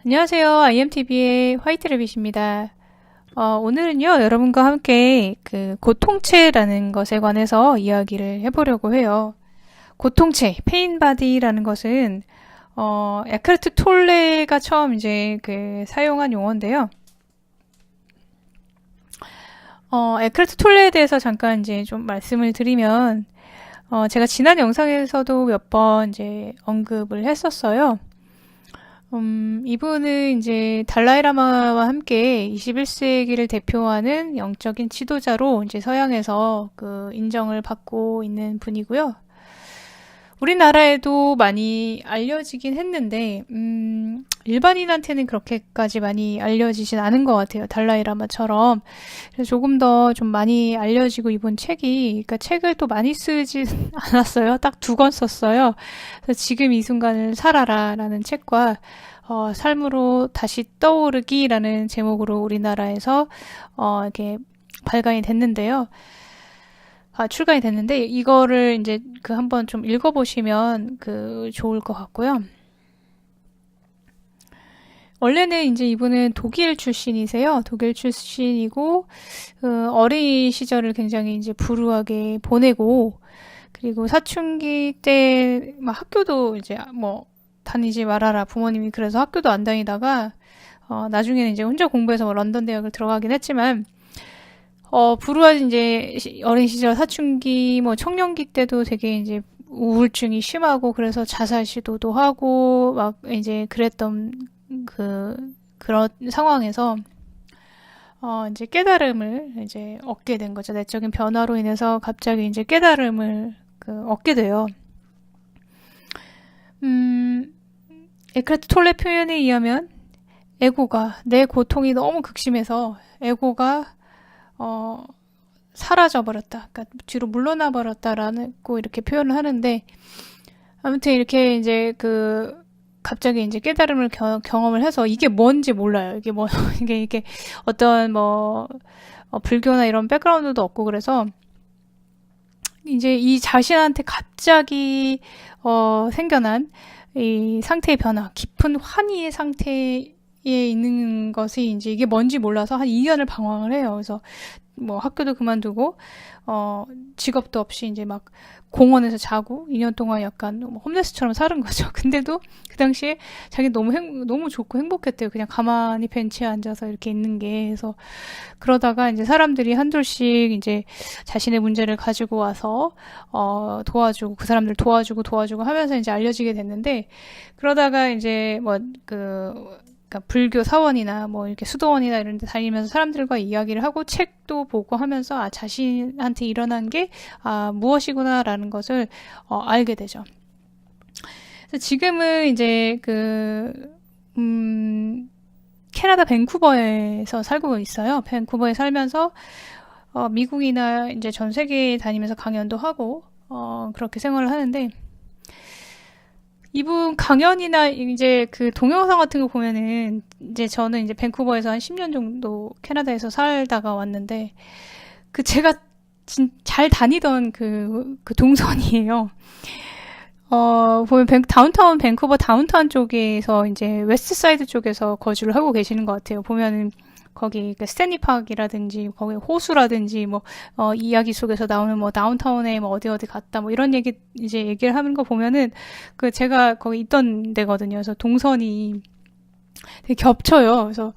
안녕하세요. IMTV의 화이트래빗입니다. 오늘은요, 여러분과 함께 그 고통체라는 것에 관해서 이야기를 해보려고 해요. 고통체, 페인바디라는 것은, 에카르트 톨레가 처음 이제 사용한 용어인데요. 에카르트 톨레에 대해서 잠깐 이제 좀 말씀을 드리면, 제가 지난 영상에서도 몇 번 이제 언급을 했었어요. 이분은 이제 달라이라마와 함께 21세기를 대표하는 영적인 지도자로 이제 서양에서 인정을 받고 있는 분이고요. 우리나라에도 많이 알려지긴 했는데, 일반인한테는 그렇게까지 많이 알려지진 않은 것 같아요. 달라이라마처럼. 그래서 조금 더 좀 많이 알려지고 이번 책이, 그러니까 책을 또 많이 쓰진 않았어요. 딱 2권 썼어요. 그래서 지금 이 순간을 살아라라는 책과, 삶으로 다시 떠오르기라는 제목으로 우리나라에서, 이렇게 발간이 됐는데요. 출간이 됐는데, 이거를 이제 한번 좀 읽어보시면 좋을 것 같고요. 원래는 이제 이분은 독일 출신이세요. 독일 출신이고, 어린 시절을 굉장히 이제 불우하게 보내고, 그리고 사춘기 때, 막 학교도 이제 뭐, 다니지 말아라. 부모님이 그래서 학교도 안 다니다가, 나중에는 이제 혼자 공부해서 뭐 런던 대학을 들어가긴 했지만, 불우한 이제 어린 시절 사춘기, 뭐 청년기 때도 되게 이제 우울증이 심하고 그래서 자살 시도도 하고 막 이제 그랬던 그런 상황에서 이제 깨달음을 이제 얻게 된 거죠. 내적인 변화로 인해서 갑자기 이제 깨달음을 얻게 돼요. 에카르트 톨레 표현에 의하면 에고가 내 고통이 너무 극심해서 에고가 사라져버렸다. 그러니까 뒤로 물러나 버렸다라고 이렇게 표현을 하는데, 아무튼 이렇게 이제 갑자기 이제 깨달음을 경험을 해서 이게 뭔지 몰라요. 이게 뭐, 이게 어떤 뭐, 불교나 이런 백그라운드도 없고 그래서, 이제 이 자신한테 갑자기, 생겨난 이 상태의 변화, 깊은 환희의 상태에 있는 것이 이제 이게 뭔지 몰라서 한 2년을 방황을 해요. 그래서 뭐 학교도 그만두고 직업도 없이 이제 막 공원에서 자고 2년 동안 약간 뭐 홈레스처럼 사는 거죠. 근데도 그 당시에 자기 너무 좋고 행복했대요. 그냥 가만히 벤치에 앉아서 이렇게 있는 게. 그래서 그러다가 이제 사람들이 한둘씩 이제 자신의 문제를 가지고 와서 도와주고 그 사람들 도와주고 하면서 이제 알려지게 됐는데, 그러다가 이제 뭐 그러니까 불교 사원이나 뭐 이렇게 수도원이나 이런 데 다니면서 사람들과 이야기를 하고 책도 보고 하면서 자신한테 일어난 게 무엇이구나라는 것을 알게 되죠. 그래서 지금은 이제 캐나다 밴쿠버에서 살고 있어요. 밴쿠버에 살면서 미국이나 이제 전 세계에 다니면서 강연도 하고 그렇게 생활을 하는데, 이분 강연이나 이제 동영상 같은 거 보면은 이제 저는 이제 밴쿠버에서 한 10년 정도 캐나다에서 살다가 왔는데, 제가 잘 다니던 동선이에요. 보면 다운타운 밴쿠버 다운타운 쪽에서 이제 웨스트사이드 쪽에서 거주를 하고 계시는 것 같아요. 보면은 거기 스탠리 파크이라든지 거기 호수라든지 뭐 이야기 속에서 나오는 뭐 다운타운에 뭐 어디 갔다 뭐 이런 얘기를 하는 거 보면은 제가 거기 있던 데거든요. 그래서 동선이 되게 겹쳐요. 그래서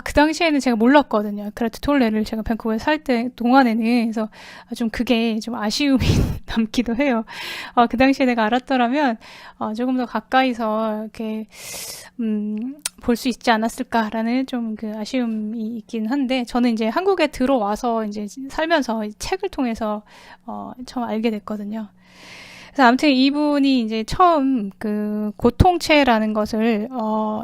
그 당시에는 제가 몰랐거든요. 에카르트 톨레를 제가 밴쿠버에 살 때 동안에는. 그래서 좀 그게 좀 아쉬움이 남기도 해요. 그 당시에 내가 알았더라면 조금 더 가까이서 이렇게 볼 수 있지 않았을까라는 좀 아쉬움이 있긴 한데, 저는 이제 한국에 들어와서 이제 살면서 책을 통해서 처음 알게 됐거든요. 그래서 아무튼 이분이 이제 처음 고통체라는 것을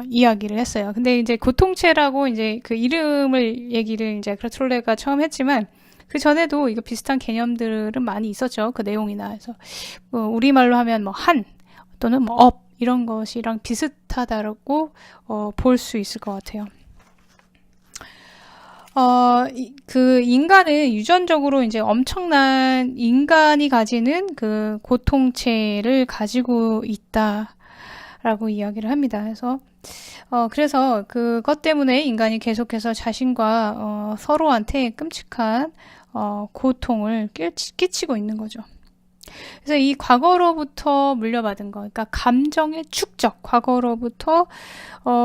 이야기를 했어요. 근데 이제 고통체라고 이제 이름을 얘기를 이제 크라톨레가 처음 했지만, 그 전에도 이거 비슷한 개념들은 많이 있었죠. 그 내용이나. 그래서 뭐 우리말로 하면 뭐 또는 뭐 이런 것이랑 비슷하다고 볼 수 있을 것 같아요. 인간은 유전적으로 이제 엄청난 인간이 가지는 고통체를 가지고 있다라는 라고 이야기를 합니다. 그래서 그것 때문에 인간이 계속해서 자신과 서로한테 끔찍한 고통을 끼치고 있는 거죠. 그래서 이 과거로부터 물려받은 거, 그러니까 감정의 축적, 과거로부터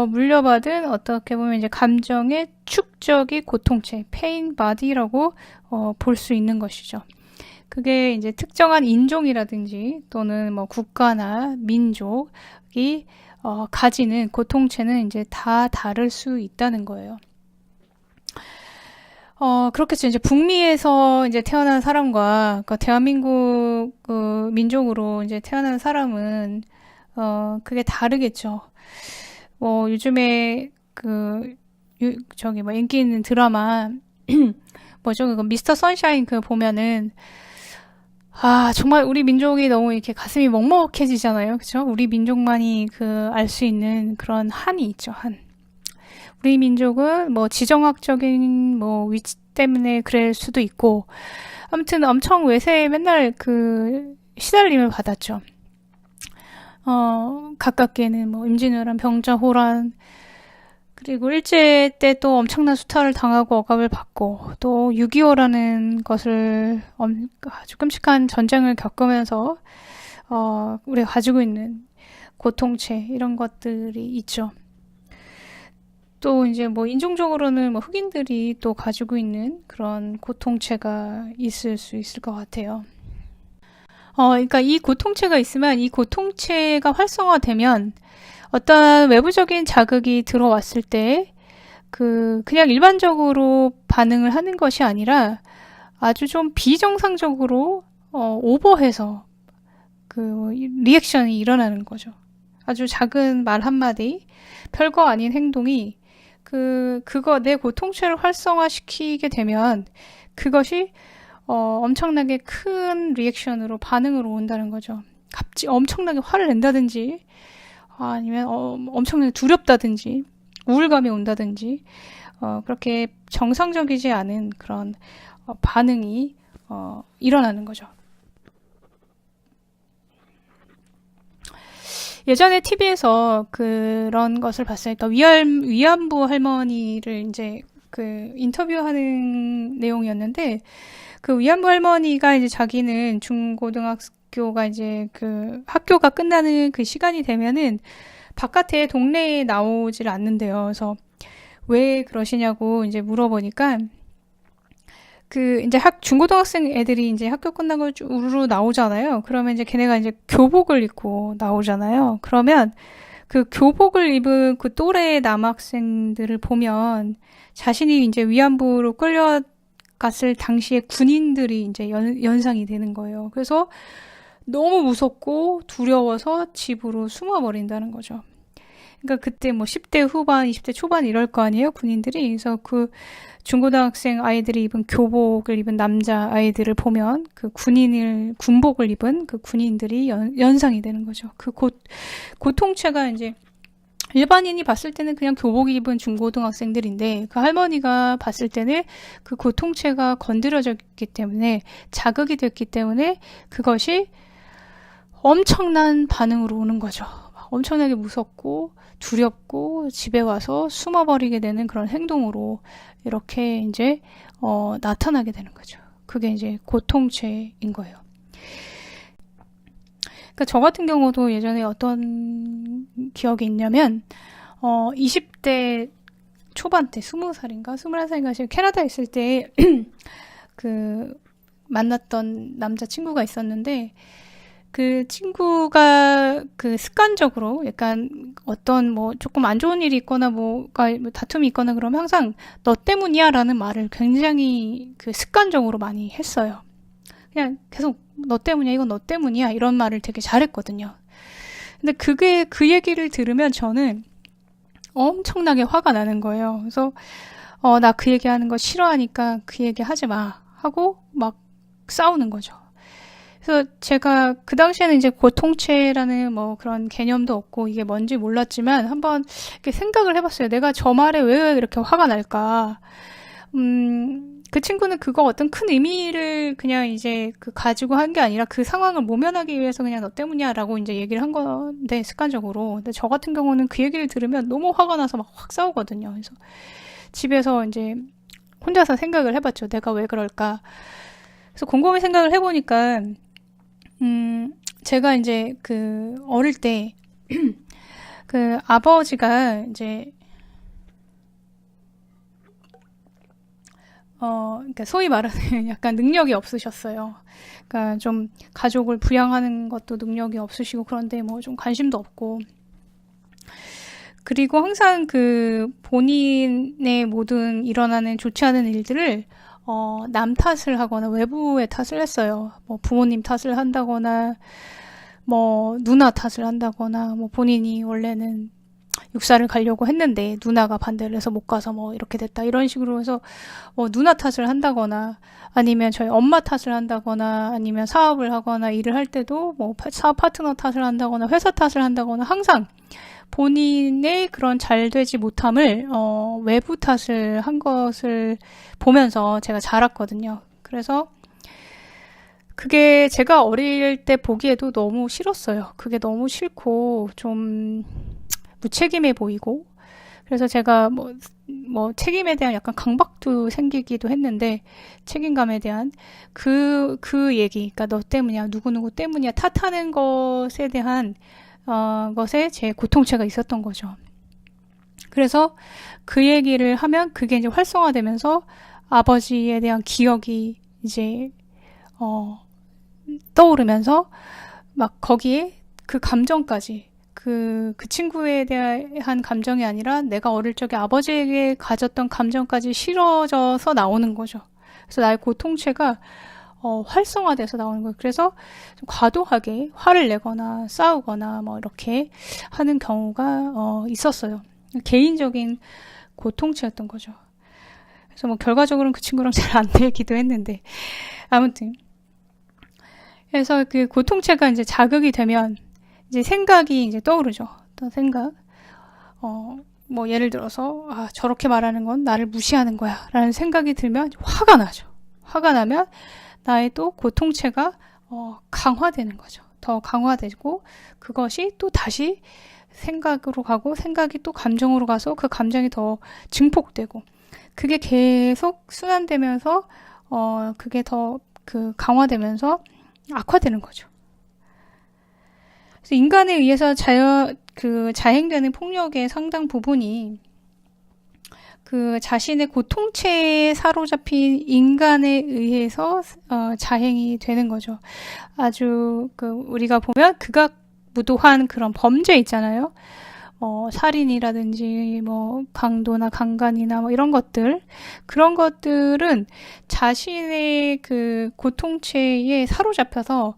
물려받은 어떻게 보면 이제 감정의 축적이 고통체, 페인 바디라고 볼 수 있는 것이죠. 그게 이제 특정한 인종이라든지 또는 뭐 국가나 민족이 가지는 고통체는 이제 다 다를 수 있다는 거예요. 그렇겠죠. 이제 북미에서 이제 태어난 사람과, 그러니까 대한민국 민족으로 이제 태어난 사람은, 그게 다르겠죠. 요즘에 뭐 인기 있는 드라마, 뭐죠? 그거 미스터 선샤인 보면은, 정말 우리 민족이 너무 이렇게 가슴이 먹먹해지잖아요. 그죠? 우리 민족만이 알 수 있는 그런 한이 있죠, 한. 우리 민족은 뭐 지정학적인 뭐 위치 때문에 그럴 수도 있고, 아무튼 엄청 외세에 맨날 시달림을 받았죠. 가깝게는 뭐 임진왜란, 병자호란, 그리고 일제 때 또 엄청난 수탈을 당하고 억압을 받고, 또 6.25라는 것을 아주 끔찍한 전쟁을 겪으면서 우리가 가지고 있는 고통체 이런 것들이 있죠. 또 이제 뭐 인종적으로는 뭐 흑인들이 또 가지고 있는 그런 고통체가 있을 수 있을 것 같아요. 그러니까 이 고통체가 있으면 이 고통체가 활성화되면 어떤 외부적인 자극이 들어왔을 때 그냥 일반적으로 반응을 하는 것이 아니라 아주 좀 비정상적으로 오버해서 리액션이 일어나는 거죠. 아주 작은 말 한마디, 별거 아닌 행동이 내 고통체를 활성화시키게 되면 그것이 엄청나게 큰 리액션으로 반응으로 온다는 거죠. 엄청나게 화를 낸다든지 아니면 엄청나게 두렵다든지 우울감이 온다든지 그렇게 정상적이지 않은 그런 반응이 일어나는 거죠. 예전에 TV에서 그런 것을 봤어요. 그러니까 위안부 할머니를 이제 인터뷰하는 내용이었는데, 위안부 할머니가 이제 자기는 중고등학교가 이제 학교가 끝나는 그 시간이 되면은 바깥에 동네에 나오질 않는데요. 그래서 왜 그러시냐고 이제 물어보니까, 이제 중고등학생 애들이 이제 학교 끝나고 우르르 나오잖아요. 그러면 이제 걔네가 이제 교복을 입고 나오잖아요. 그러면 교복을 입은 또래 남학생들을 보면 자신이 이제 위안부로 끌려갔을 당시에 군인들이 이제 연상이 되는 거예요. 그래서 너무 무섭고 두려워서 집으로 숨어버린다는 거죠. 그러니까 그때 뭐 10대 후반, 20대 초반 이럴 거 아니에요, 군인들이. 그래서 중고등학생 아이들이 입은 교복을 입은 남자 아이들을 보면 군복을 입은 군인들이 연상이 되는 거죠. 고통체가 이제 일반인이 봤을 때는 그냥 교복 입은 중고등학생들인데 할머니가 봤을 때는 고통체가 건드려졌기 때문에 자극이 됐기 때문에 그것이 엄청난 반응으로 오는 거죠. 엄청나게 무섭고 두렵고 집에 와서 숨어버리게 되는 그런 행동으로 이렇게 이제 나타나게 되는 거죠. 그게 이제 고통체인 거예요. 그러니까 저 같은 경우도 예전에 어떤 기억이 있냐면 20대 초반 때 20살인가 21살인가 캐나다에 있을 때 만났던 남자친구가 있었는데 그 친구가 습관적으로 약간 어떤 뭐 조금 안 좋은 일이 있거나 다툼이 있거나 그러면 항상 너 때문이야 라는 말을 굉장히 습관적으로 많이 했어요. 그냥 계속 너 때문이야, 이건 너 때문이야 이런 말을 되게 잘했거든요. 근데 그 얘기를 들으면 저는 엄청나게 화가 나는 거예요. 그래서 나 그 얘기하는 거 싫어하니까 그 얘기 하지 마 하고 막 싸우는 거죠. 그래서 제가 그 당시에는 이제 고통체라는 뭐 그런 개념도 없고 이게 뭔지 몰랐지만 한번 이렇게 생각을 해봤어요. 내가 저 말에 왜 이렇게 화가 날까? 그 친구는 그거 어떤 큰 의미를 그냥 이제 그 가지고 한 게 아니라 그 상황을 모면하기 위해서 그냥 너 때문이야라고 이제 얘기를 한 건데, 습관적으로. 근데 저 같은 경우는 그 얘기를 들으면 너무 화가 나서 막 확 싸우거든요. 그래서 집에서 이제 혼자서 생각을 해봤죠. 내가 왜 그럴까. 그래서 곰곰이 생각을 해보니까, 제가 이제 그 어릴 때, 그 아버지가 이제 그러니까 소위 말하는 약간 능력이 없으셨어요. 그러니까 좀 가족을 부양하는 것도 능력이 없으시고, 그런데 뭐 좀 관심도 없고, 그리고 항상 그 본인의 모든 일어나는 좋지 않은 일들을 남 탓을 하거나 외부의 탓을 했어요. 뭐 부모님 탓을 한다거나, 뭐 누나 탓을 한다거나, 뭐 본인이 원래는 육사를 가려고 했는데 누나가 반대를 해서 못 가서 뭐 이렇게 됐다, 이런 식으로 해서 누나 탓을 한다거나, 아니면 저희 엄마 탓을 한다거나, 아니면 사업을 하거나 일을 할 때도 뭐 사업 파트너 탓을 한다거나 회사 탓을 한다거나, 항상 본인의 그런 잘 되지 못함을 외부 탓을 한 것을 보면서 제가 자랐거든요. 그래서 그게 제가 어릴 때 보기에도 너무 싫었어요. 그게 너무 싫고 좀 무책임해 보이고, 그래서 제가 뭐 책임에 대한 약간 강박도 생기기도 했는데, 책임감에 대한 그 얘기, 그러니까 너 때문이야, 누구누구 때문이야 탓하는 것에 대한 것에 제 고통체가 있었던 거죠. 그래서 그 얘기를 하면 그게 이제 활성화되면서 아버지에 대한 기억이 이제 떠오르면서 막 거기에 그 감정까지, 그 친구에 대한 감정이 아니라 내가 어릴 적에 아버지에게 가졌던 감정까지 실어져서 나오는 거죠. 그래서 나의 고통체가 활성화돼서 나오는 거예요. 그래서 좀 과도하게 화를 내거나 싸우거나 뭐 이렇게 하는 경우가 있었어요. 개인적인 고통체였던 거죠. 그래서 뭐 결과적으로는 그 친구랑 잘 안 되기도 했는데, 아무튼 그래서 그 고통체가 이제 자극이 되면 이제 생각이 이제 떠오르죠. 어떤 생각. 뭐 예를 들어서 저렇게 말하는 건 나를 무시하는 거야 라는 생각이 들면 화가 나죠. 화가 나면 나의 또 고통체가 강화되는 거죠. 더 강화되고, 그것이 또 다시 생각으로 가고, 생각이 또 감정으로 가서 그 감정이 더 증폭되고, 그게 계속 순환되면서 그게 더 그 강화되면서 악화되는 거죠. 그래서 인간에 의해서 자행되는 폭력의 상당 부분이 그 자신의 고통체에 사로잡힌 인간에 의해서 자행이 되는 거죠. 아주 우리가 보면 극악무도한 그런 범죄 있잖아요. 살인이라든지 뭐 강도나 강간이나 뭐 이런 것들, 그런 것들은 자신의 그 고통체에 사로잡혀서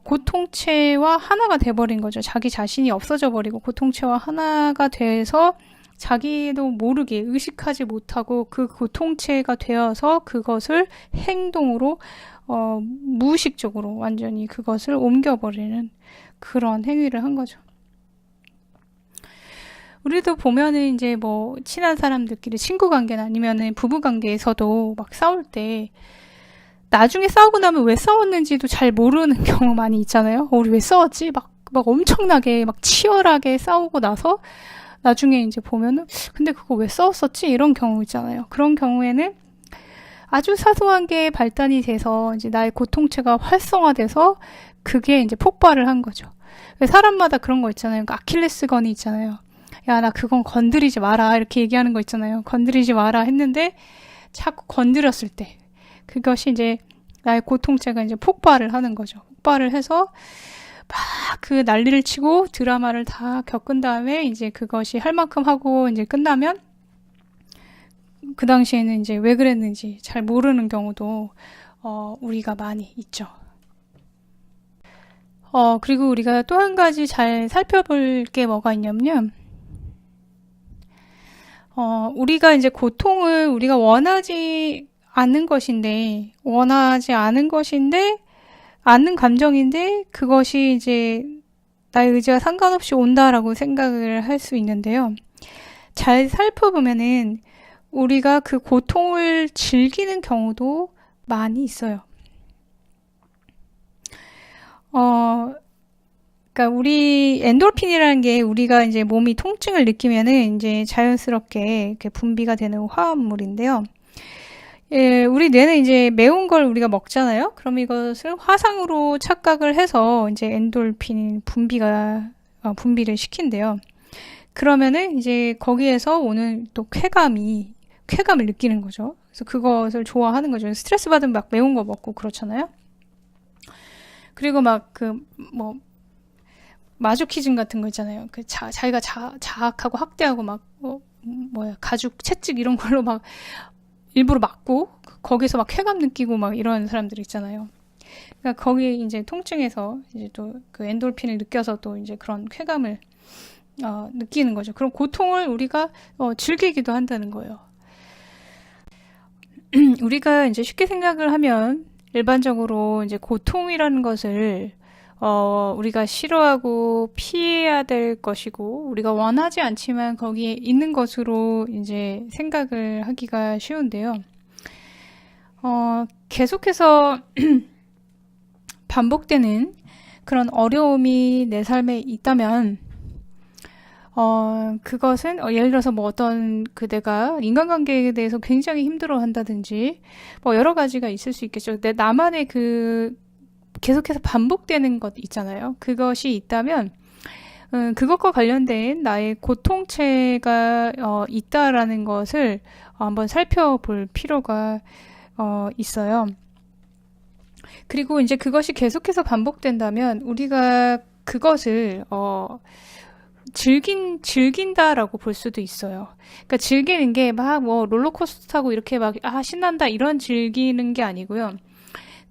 고통체와 하나가 돼버린 거죠. 자기 자신이 없어져 버리고 고통체와 하나가 돼서 자기도 모르게, 의식하지 못하고 그 고통체가 되어서 그것을 행동으로 무의식적으로 완전히 그것을 옮겨버리는 그런 행위를 한 거죠. 우리도 보면은 이제 뭐 친한 사람들끼리 친구 관계나 아니면은 부부 관계에서도 막 싸울 때 나중에 싸우고 나면 왜 싸웠는지도 잘 모르는 경우 많이 있잖아요. 우리 왜 싸웠지? 막 엄청나게 막 치열하게 싸우고 나서 나중에 이제 보면은 근데 그거 왜 싸웠었지? 이런 경우 있잖아요. 그런 경우에는 아주 사소한 게 발단이 돼서 이제 나의 고통체가 활성화돼서 그게 이제 폭발을 한 거죠. 사람마다 그런 거 있잖아요. 그러니까 아킬레스건이 있잖아요. 야, 나 그건 건드리지 마라 이렇게 얘기하는 거 있잖아요. 건드리지 마라 했는데 자꾸 건드렸을 때 그것이 이제 나의 고통체가 이제 폭발을 하는 거죠. 폭발을 해서 막 그 난리를 치고 드라마를 다 겪은 다음에 이제 그것이 할 만큼 하고 이제 끝나면 그 당시에는 이제 왜 그랬는지 잘 모르는 경우도 우리가 많이 있죠. 그리고 우리가 또 한 가지 잘 살펴볼 게 뭐가 있냐면요. 우리가 이제 고통을 우리가 원하지 않는 것인데, 않는 감정인데, 그것이 이제 나의 의지와 상관없이 온다라고 생각을 할 수 있는데요. 잘 살펴보면은, 우리가 그 고통을 즐기는 경우도 많이 있어요. 어, 그러니까 우리 엔도르핀이라는 게 우리가 이제 몸이 통증을 느끼면은 이제 자연스럽게 이렇게 분비가 되는 화합물인데요. 예, 우리 뇌는 이제 매운 걸 우리가 먹잖아요. 그럼 이것을 화상으로 착각을 해서 이제 엔돌핀 분비를 시킨대요. 그러면은 이제 거기에서 오는 또 쾌감을 느끼는 거죠. 그래서 그것을 좋아하는 거죠. 스트레스 받으면 막 매운 거 먹고 그렇잖아요. 그리고 막 뭐 마조키즘 같은 거 있잖아요. 자기가 자학하고 학대하고 막 가죽 채찍 이런 걸로 막 일부러 맞고 거기서 막 쾌감 느끼고 막 이런 사람들 있잖아요. 그러니까 거기 이제 통증에서 이제 또 그 엔돌핀을 느껴서 또 이제 그런 쾌감을 느끼는 거죠. 그럼 고통을 우리가 즐기기도 한다는 거예요. 우리가 이제 쉽게 생각을 하면 일반적으로 이제 고통이라는 것을 우리가 싫어하고 피해야 될 것이고 우리가 원하지 않지만 거기에 있는 것으로 이제 생각을 하기가 쉬운데요. 계속해서 반복되는 그런 어려움이 내 삶에 있다면 그것은 예를 들어서 뭐 어떤 내가 인간관계에 대해서 굉장히 힘들어 한다든지 뭐 여러 가지가 있을 수 있겠죠. 나만의 계속해서 반복되는 것 있잖아요. 그것이 있다면 그것과 관련된 나의 고통체가 있다라는 것을 한번 살펴볼 필요가 있어요. 그리고 이제 그것이 계속해서 반복된다면 우리가 그것을 즐긴다라고 볼 수도 있어요. 그러니까 즐기는 게 막 뭐 롤러코스터 타고 이렇게 막 신난다 이런 즐기는 게 아니고요.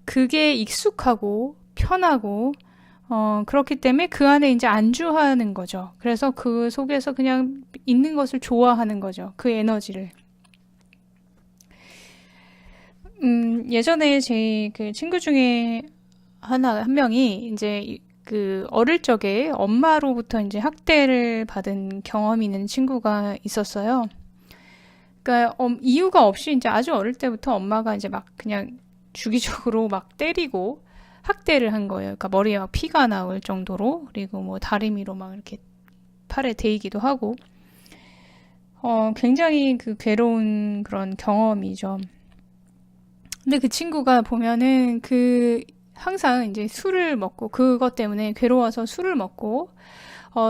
그게 익숙하고 편하고 그렇기 때문에 그 안에 이제 안주하는 거죠. 그래서 그 속에서 그냥 있는 것을 좋아하는 거죠. 그 에너지를. 예전에 제 그 친구 중에 한 명이 이제 어릴 적에 엄마로부터 이제 학대를 받은 경험이 있는 친구가 있었어요. 그러니까 이유가 없이 이제 아주 어릴 때부터 엄마가 이제 막 그냥 주기적으로 막 때리고 학대를 한 거예요. 그러니까 머리에 막 피가 나올 정도로. 그리고 뭐 다리미로 막 이렇게 팔에 대이기도 하고 굉장히 괴로운 그런 경험이죠. 근데 그 친구가 보면은 항상 이제 술을 먹고 그것 때문에 괴로워서 술을 먹고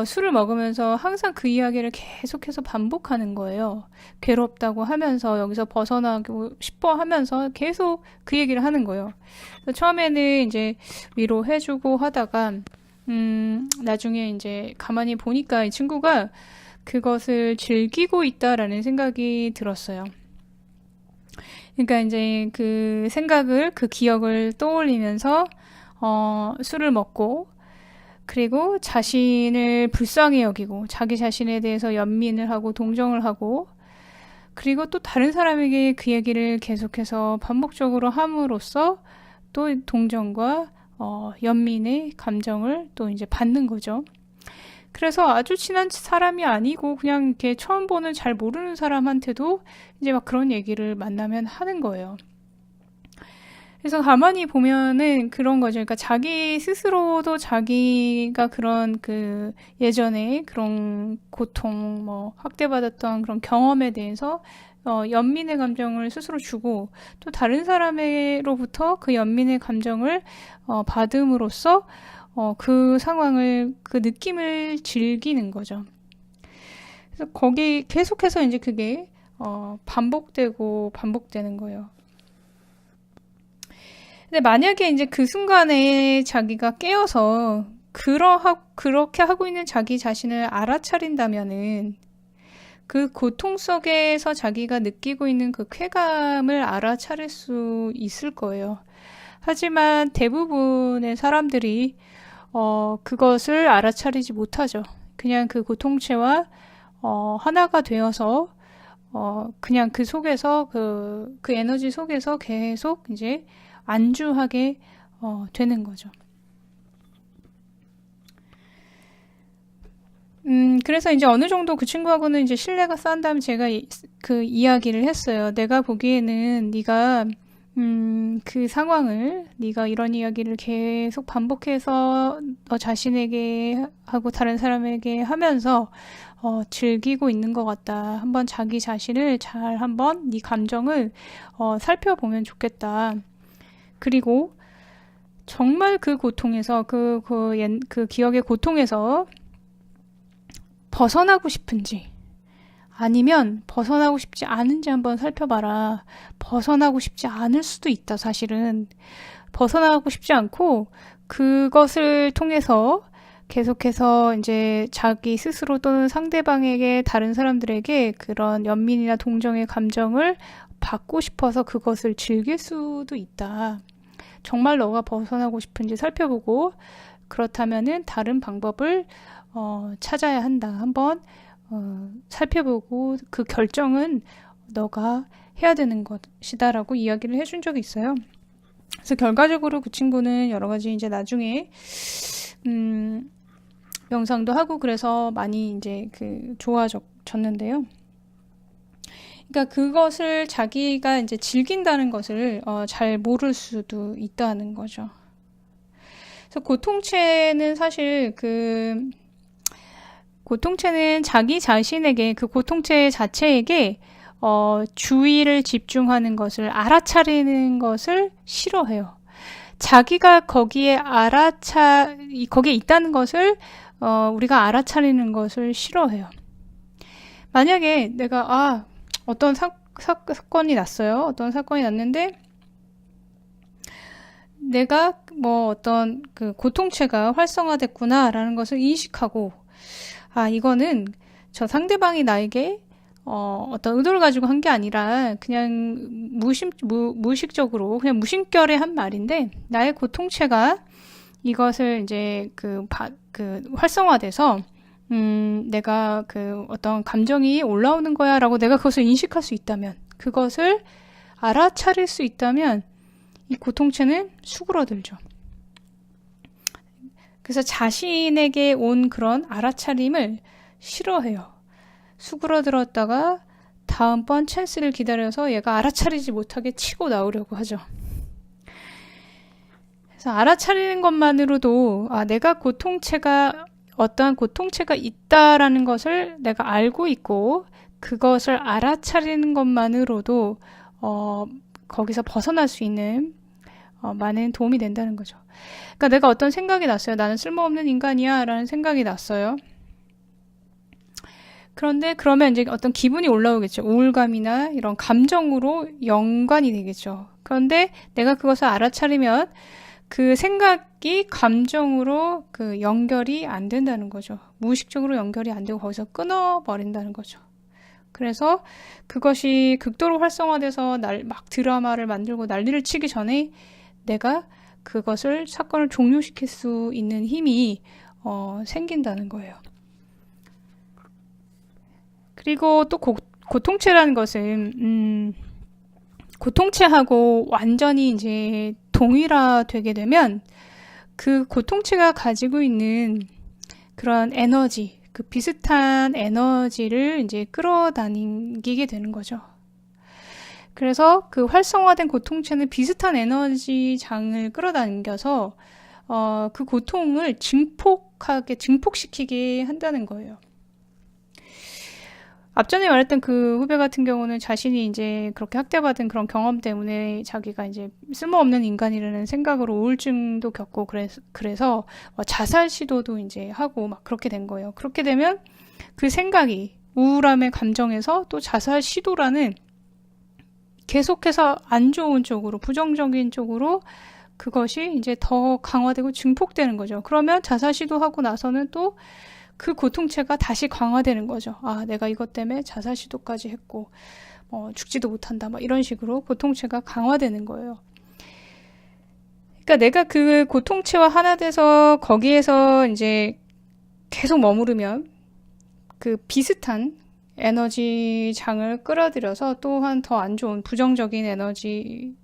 술을 먹으면서 항상 그 이야기를 계속해서 반복하는 거예요. 괴롭다고 하면서 여기서 벗어나고 싶어 하면서 계속 그 얘기를 하는 거예요. 처음에는 이제 위로해주고 하다가 나중에 이제 가만히 보니까 이 친구가 그것을 즐기고 있다라는 생각이 들었어요. 그러니까 이제 그 기억을 떠올리면서 술을 먹고 그리고 자신을 불쌍히 여기고 자기 자신에 대해서 연민을 하고 동정을 하고 그리고 또 다른 사람에게 그 얘기를 계속해서 반복적으로 함으로써 또 동정과 연민의 감정을 또 이제 받는 거죠. 그래서 아주 친한 사람이 아니고 그냥 이렇게 처음 보는 잘 모르는 사람한테도 이제 막 그런 얘기를 만나면 하는 거예요. 그래서 가만히 보면은 그런 거죠. 그러니까 자기 스스로도 자기가 그런 예전에 그런 고통, 뭐 학대받았던 그런 경험에 대해서 연민의 감정을 스스로 주고 또 다른 사람으로부터 그 연민의 감정을 받음으로써 그 상황을 그 느낌을 즐기는 거죠. 그래서 거기 계속해서 이제 그게 반복되고 반복되는 거예요. 근데 만약에 이제 그 순간에 자기가 깨어서 그렇게 하고 있는 자기 자신을 알아차린다면은 그 고통 속에서 자기가 느끼고 있는 그 쾌감을 알아차릴 수 있을 거예요. 하지만 대부분의 사람들이 그것을 알아차리지 못하죠. 그냥 그 고통체와 하나가 되어서 그냥 그 속에서 그 에너지 속에서 계속 이제 안주하게 되는 거죠. 그래서 이제 어느 정도 그 친구하고는 이제 신뢰가 쌓은 다음에 제가 그 이야기를 했어요. 내가 보기에는 네가 그 상황을 네가 이런 이야기를 계속 반복해서 너 자신에게 하고 다른 사람에게 하면서 즐기고 있는 것 같다. 한번 자기 자신을 잘 한번 네 감정을 살펴보면 좋겠다. 그리고 정말 그 고통에서 그 기억의 고통에서 벗어나고 싶은지 아니면 벗어나고 싶지 않은지 한번 살펴봐라. 벗어나고 싶지 않을 수도 있다, 사실은. 벗어나고 싶지 않고 그것을 통해서 계속해서 이제 자기 스스로 또는 상대방에게 다른 사람들에게 그런 연민이나 동정의 감정을 받고 싶어서 그것을 즐길 수도 있다. 정말 너가 벗어나고 싶은지 살펴보고 그렇다면은 다른 방법을 찾아야 한다. 한번 살펴보고 그 결정은 너가 해야 되는 것이다라고 이야기를 해준 적이 있어요. 그래서 결과적으로 그 친구는 여러 가지 이제 나중에 명상도 하고 그래서 많이 이제 좋아졌는데요. 그러니까 그것을 자기가 이제 즐긴다는 것을 잘 모를 수도 있다는 거죠. 그래서 고통체는 사실 고통체는 자기 자신에게 그 고통체 자체에게 주의를 집중하는 것을 알아차리는 것을 싫어해요. 자기가 거기에 있다는 것을 우리가 알아차리는 것을 싫어해요. 만약에 내가 어떤 사건이 났어요. 어떤 사건이 났는데 내가 어떤 그 고통체가 활성화됐구나라는 것을 인식하고 이거는 저 상대방이 나에게 어떤 의도를 가지고 한 게 아니라 그냥 무의식적으로 그냥 무심결에 한 말인데 나의 고통체가 이것을 이제 활성화돼서 내가 어떤 감정이 올라오는 거야 라고 내가 그것을 인식할 수 있다면 그것을 알아차릴 수 있다면 이 고통체는 수그러들죠. 그래서 자신에게 온 그런 알아차림을 싫어해요. 수그러들었다가 다음번 찬스를 기다려서 얘가 알아차리지 못하게 치고 나오려고 하죠. 그래서 알아차리는 것만으로도 내가 어떠한 고통체가 있다라는 것을 내가 알고 있고 그것을 알아차리는 것만으로도 거기서 벗어날 수 있는 많은 도움이 된다는 거죠. 그러니까 내가 어떤 생각이 났어요. 나는 쓸모없는 인간이야 라는 생각이 났어요. 그런데 그러면 이제 어떤 기분이 올라오겠죠. 우울감이나 이런 감정으로 연관이 되겠죠. 그런데 내가 그것을 알아차리면 그 생각이 감정으로 연결이 안 된다는 거죠. 무의식적으로 연결이 안 되고 거기서 끊어버린다는 거죠. 그래서 그것이 극도로 활성화돼서 막 드라마를 만들고 난리를 치기 전에 내가 사건을 종료시킬 수 있는 힘이 생긴다는 거예요. 그리고 또 고통체라는 것은 고통체하고 완전히 이제 동일화되게 되면 그 고통체가 가지고 있는 그런 에너지, 그 비슷한 에너지를 이제 끌어당기게 되는 거죠. 그래서 그 활성화된 고통체는 비슷한 에너지장을 끌어당겨서 그 고통을 증폭시키게 한다는 거예요. 앞전에 말했던 그 후배 같은 경우는 자신이 이제 그렇게 학대받은 그런 경험 때문에 자기가 이제 쓸모없는 인간이라는 생각으로 우울증도 겪고 그래서 자살 시도도 이제 하고 막 그렇게 된 거예요. 그렇게 되면 그 생각이 우울함의 감정에서 또 자살 시도라는 계속해서 안 좋은 쪽으로 부정적인 쪽으로 그것이 이제 더 강화되고 증폭되는 거죠. 그러면 자살 시도하고 나서는 또 그 고통체가 다시 강화되는 거죠. 내가 이것 때문에 자살 시도까지 했고 죽지도 못한다. 막 이런 식으로 고통체가 강화되는 거예요. 그러니까 내가 그 고통체와 하나 돼서 거기에서 이제 계속 머무르면 그 비슷한 에너지 장을 끌어들여서 또한 더 안 좋은 부정적인 에너지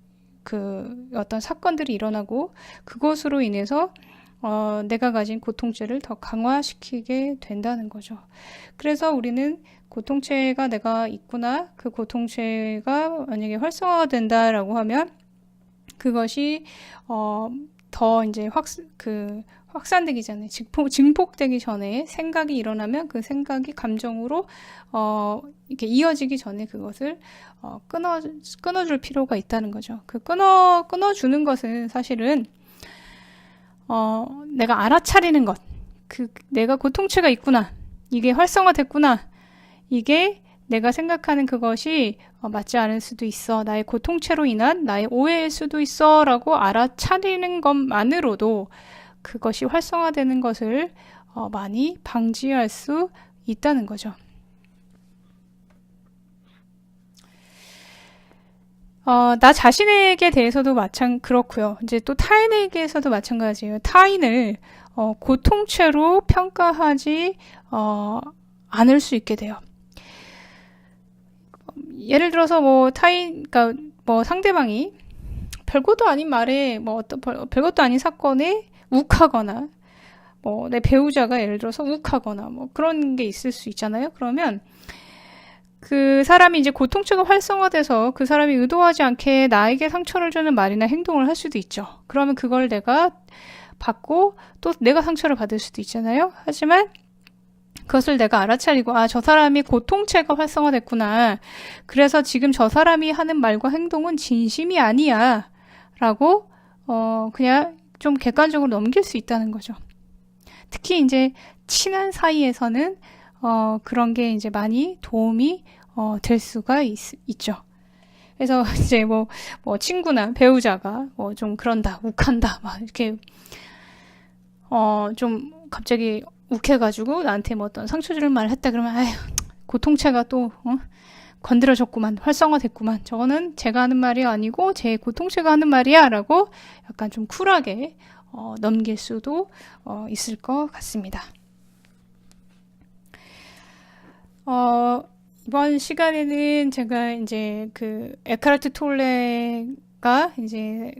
어떤 사건들이 일어나고 그것으로 인해서 내가 가진 고통체를 더 강화시키게 된다는 거죠. 그래서 우리는 고통체가 내가 있구나, 그 고통체가 만약에 활성화가 된다라고 하면 그것이 더 이제 확산되기 전에, 증폭되기 전에 생각이 일어나면 그 생각이 감정으로 이렇게 이어지기 전에 그것을 끊어줄 필요가 있다는 거죠. 그 끊어주는 것은 사실은 내가 알아차리는 것, 내가 고통체가 있구나, 이게 활성화됐구나, 이게 내가 생각하는 그것이 맞지 않을 수도 있어, 나의 고통체로 인한 나의 오해일 수도 있어 라고 알아차리는 것만으로도 그것이 활성화되는 것을 많이 방지할 수 있다는 거죠. 나 자신에게 대해서도 그렇고요. 이제 또 타인에게서도 마찬가지예요. 타인을 고통체로 평가하지 않을 수 있게 돼요. 예를 들어서 그러니까 상대방이 별것도 아닌 말에 별것도 아닌 사건에 욱하거나, 내 배우자가 예를 들어서 욱하거나, 그런 게 있을 수 있잖아요. 그러면 그 사람이 이제 고통체가 활성화돼서 그 사람이 의도하지 않게 나에게 상처를 주는 말이나 행동을 할 수도 있죠. 그러면 그걸 내가 받고 또 내가 상처를 받을 수도 있잖아요. 하지만 그것을 내가 알아차리고, 저 사람이 고통체가 활성화됐구나, 그래서 지금 저 사람이 하는 말과 행동은 진심이 아니야 라고 그냥 좀 객관적으로 넘길 수 있다는 거죠. 특히 이제 친한 사이에서는 그런 게 이제 많이 도움이 될 수가 있죠. 그래서 이제 친구나 배우자가 좀 그런다, 욱한다, 막 이렇게 좀 갑자기 욱해가지고 나한테 어떤 상처 주는 말을 했다 그러면, 아휴, 고통체가 또 건드려졌구만, 활성화됐구만, 저거는 제가 하는 말이 아니고 제 고통체가 하는 말이야 라고 약간 좀 쿨하게 넘길 수도 있을 것 같습니다. 이번 시간에는 제가 이제 에카르트 톨레가 이제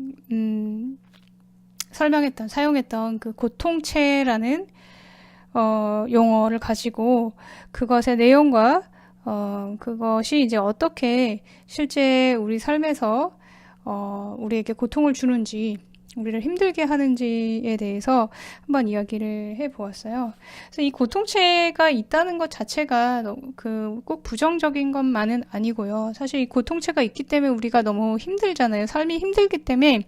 사용했던 그 고통체라는 용어를 가지고 그것의 내용과 그것이 이제 어떻게 실제 우리 삶에서 우리에게 고통을 주는지, 우리를 힘들게 하는지에 대해서 한번 이야기를 해보았어요. 그래서 이 고통체가 있다는 것 자체가 꼭 부정적인 것만은 아니고요. 사실 이 고통체가 있기 때문에 우리가 너무 힘들잖아요. 삶이 힘들기 때문에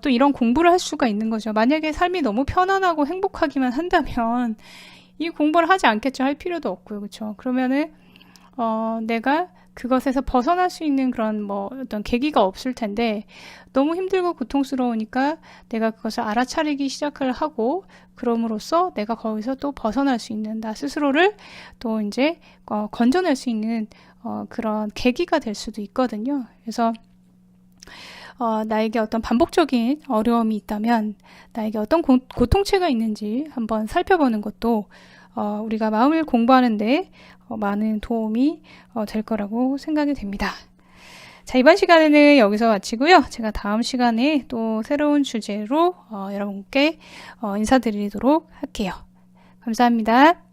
또 이런 공부를 할 수가 있는 거죠. 만약에 삶이 너무 편안하고 행복하기만 한다면 이 공부를 하지 않겠죠. 할 필요도 없고요. 그렇죠? 그러면은 내가 그것에서 벗어날 수 있는 그런 어떤 계기가 없을 텐데, 너무 힘들고 고통스러우니까 내가 그것을 알아차리기 시작을 하고, 그럼으로써 내가 거기서 또 벗어날 수 있는, 나 스스로를 또 이제 건져낼 수 있는 그런 계기가 될 수도 있거든요. 그래서 나에게 어떤 반복적인 어려움이 있다면 나에게 어떤 고통체가 있는지 한번 살펴보는 것도 우리가 마음을 공부하는데 많은 도움이 될 거라고 생각이 됩니다. 자, 이번 시간에는 여기서 마치고요. 제가 다음 시간에 또 새로운 주제로 여러분께 인사드리도록 할게요. 감사합니다.